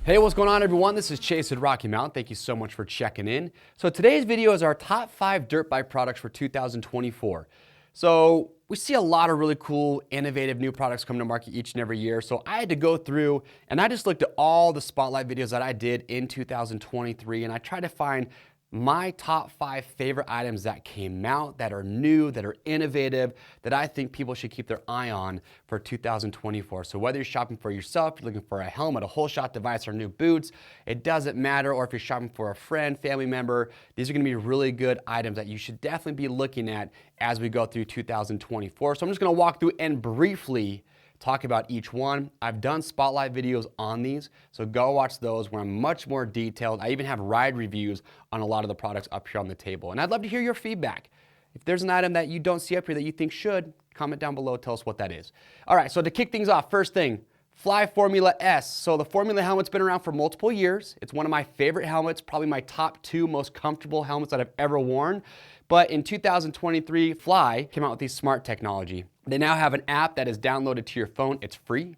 Hey, what's going on everyone? This is Chase at Rocky Mountain. Thank you so much for checking in. So today's video is our top 5 dirt bike products for 2024. So we see a lot of really cool, innovative new products come to market each and every year. So I had to go through and I just looked at all the spotlight videos that I did in 2023 and I tried to find my top 5 favorite items that came out, that are new, that are innovative, that I think people should keep their eye on for 2024. So whether you're shopping for yourself, you're looking for a helmet, a Holeshot device, or new boots, it doesn't matter. Or if you're shopping for a friend, family member, these are gonna be really good items that you should definitely be looking at as we go through 2024. So I'm just gonna walk through and briefly talk about each one. I've done spotlight videos on these, so go watch those where I'm much more detailed. I even have ride reviews on a lot of the products up here on the table. And I'd love to hear your feedback. If there's an item that you don't see up here that you think should, comment down below, tell us what that is. All right, so to kick things off, first thing, Fly Formula S. So the Formula helmet's been around for multiple years. It's one of my favorite helmets, probably my top 2 most comfortable helmets that I've ever worn. But in 2023, Fly came out with this smart technology. They now have an app that is downloaded to your phone. It's free.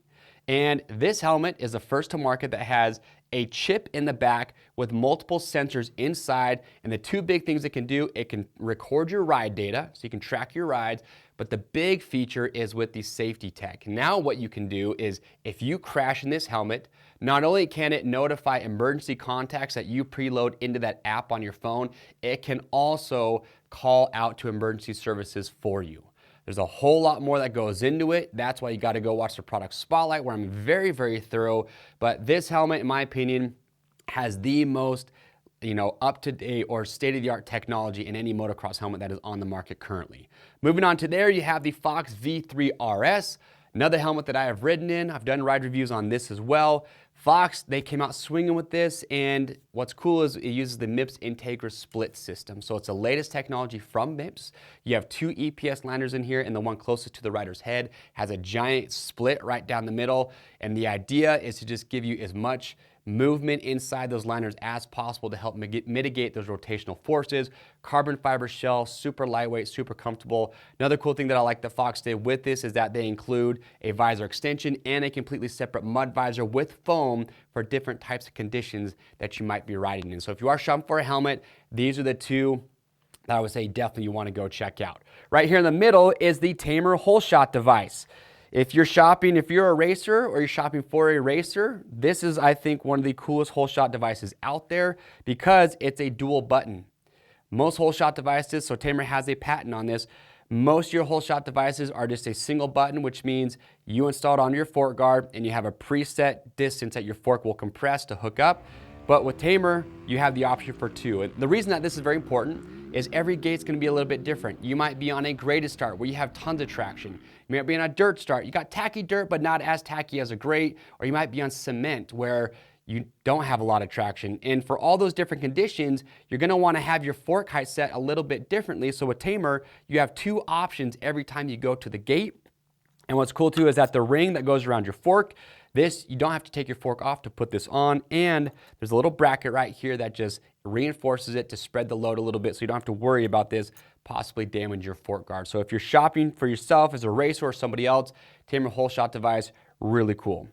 And this helmet is the first to market that has a chip in the back with multiple sensors inside. And the 2 big things it can do, it can record your ride data, so you can track your rides. But the big feature is with the safety tech. Now what you can do is if you crash in this helmet, not only can it notify emergency contacts that you preload into that app on your phone, it can also call out to emergency services for you. There's a whole lot more that goes into it. That's why you got to go watch the product spotlight where I'm very, very thorough. But this helmet, in my opinion, has the most up-to-date or state-of-the-art technology in any motocross helmet that is on the market currently. Moving on to there, you have the Fox V3 RS, another helmet that I have ridden in. I've done ride reviews on this as well. Fox, they came out swinging with this, and what's cool is it uses the MIPS Integra split system. So it's the latest technology from MIPS. You have 2 EPS liners in here, and the one closest to the rider's head has a giant split right down the middle. And the idea is to just give you as much movement inside those liners as possible to help mitigate those rotational forces. Carbon fiber shell, super lightweight, super comfortable. Another cool thing that I like that Fox did with this is that they include a visor extension and a completely separate mud visor with foam for different types of conditions that you might be riding in. So if you are shopping for a helmet, these are the 2 that I would say definitely you want to go check out. Right here in the middle is the Tamer Holeshot device. If you're a racer or you're shopping for a racer, this is, I think, one of the coolest Holeshot devices out there because it's a dual button. Most Holeshot devices, so Tamer has a patent on this, most of your Holeshot devices are just a single button, which means you install it on your fork guard and you have a preset distance that your fork will compress to hook up. But with Tamer, you have the option for 2. And the reason that this is very important is every gate's gonna be a little bit different. You might be on a graded start where you have tons of traction. You might be on a dirt start. You got tacky dirt, but not as tacky as a grate. Or you might be on cement where you don't have a lot of traction. And for all those different conditions, you're gonna wanna have your fork height set a little bit differently. So with Tamer, you have 2 options every time you go to the gate. And what's cool too is that the ring that goes around your fork, this, you don't have to take your fork off to put this on, and there's a little bracket right here that just reinforces it to spread the load a little bit so you don't have to worry about this possibly damage your fork guard. So if you're shopping for yourself as a racer or somebody else, Tamer Holeshot device, really cool.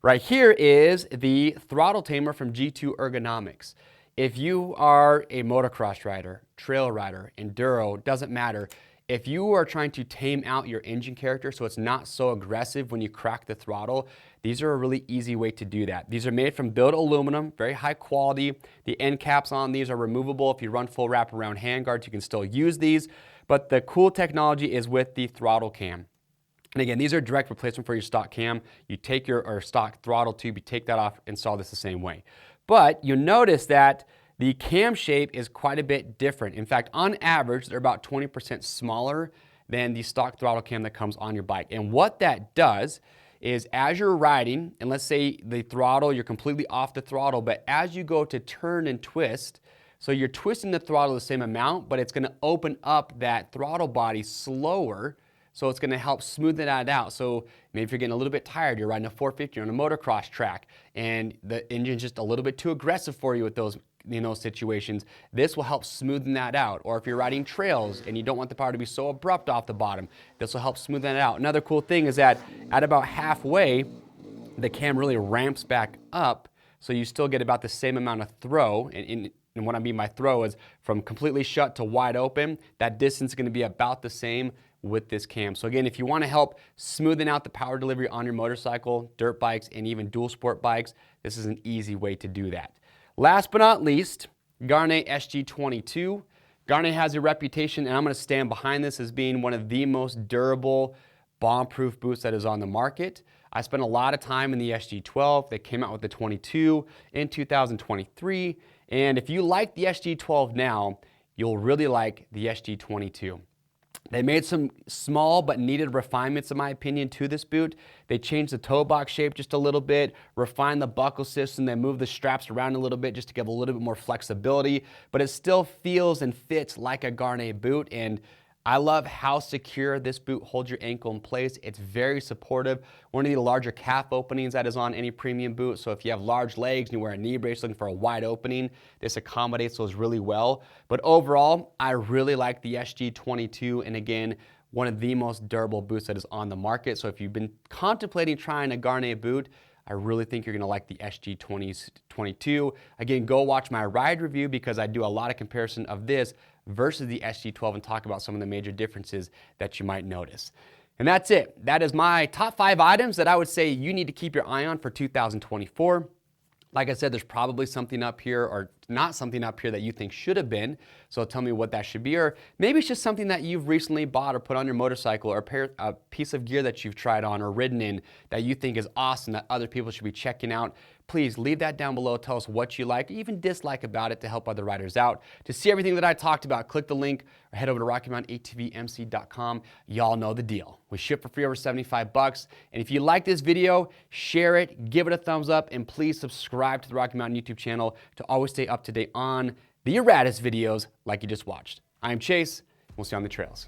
Right here is the Throttle Tamer from G2 Ergonomics. If you are a motocross rider, trail rider, enduro, doesn't matter, if you are trying to tame out your engine character so it's not so aggressive when you crack the throttle, these are a really easy way to do that. These are made from built aluminum, very high quality. The end caps on these are removable. If you run full wrap around handguards, you can still use these. But the cool technology is with the throttle cam. And again, these are direct replacement for your stock cam. You take your stock throttle tube, you take that off, install this the same way. But you notice that the cam shape is quite a bit different. In fact, on average, they're about 20% smaller than the stock throttle cam that comes on your bike. And what that does is as you're riding, and let's say the throttle, you're completely off the throttle, but as you go to turn and twist, so you're twisting the throttle the same amount, but it's gonna open up that throttle body slower, so it's gonna help smooth that out. So maybe if you're getting a little bit tired, you're riding a 450 on a motocross track, and the engine's just a little bit too aggressive for you with those situations, this will help smoothen that out. Or if you're riding trails and you don't want the power to be so abrupt off the bottom, this will help smoothen that out. Another cool thing is that at about halfway, the cam really ramps back up so you still get about the same amount of throw. And what I mean by throw is from completely shut to wide open, that distance is going to be about the same with this cam. So again, if you want to help smoothen out the power delivery on your motorcycle, dirt bikes, and even dual sport bikes, this is an easy way to do that. Last but not least, Gaerne SG-22. Gaerne has a reputation, and I'm going to stand behind this, as being one of the most durable, bomb-proof boots that is on the market. I spent a lot of time in the SG-12. They came out with the 22 in 2023. And if you like the SG-12 now, you'll really like the SG-22. They made some small but needed refinements, in my opinion, to this boot. They changed the toe box shape just a little bit, refined the buckle system, they moved the straps around a little bit just to give a little bit more flexibility, but it still feels and fits like a Gaerne boot. And I love how secure this boot holds your ankle in place. It's very supportive. One of the larger calf openings that is on any premium boot. So if you have large legs and you wear a knee brace looking for a wide opening, this accommodates those really well. But overall, I really like the SG-22. And again, one of the most durable boots that is on the market. So if you've been contemplating trying a Gaerne boot, I really think you're going to like the SG-22. Again, go watch my ride review, because I do a lot of comparison of this versus the SG-12 and talk about some of the major differences that you might notice. And that's it. That is my top 5 items that I would say you need to keep your eye on for 2024. Like I said, there's probably something up here or not something up here that you think should have been. So tell me what that should be. Or maybe it's just something that you've recently bought or put on your motorcycle, or a piece of gear that you've tried on or ridden in that you think is awesome that other people should be checking out. Please leave that down below. Tell us what you like, or even dislike about it, to help other riders out. To see everything that I talked about, click the link or head over to RockyMountainATVMC.com. Y'all know the deal. We ship for free over 75 bucks. And if you like this video, share it, give it a thumbs up, and please subscribe to the Rocky Mountain YouTube channel to always stay up to date on the erratus videos like you just watched. I'm Chase. We'll see you on the trails.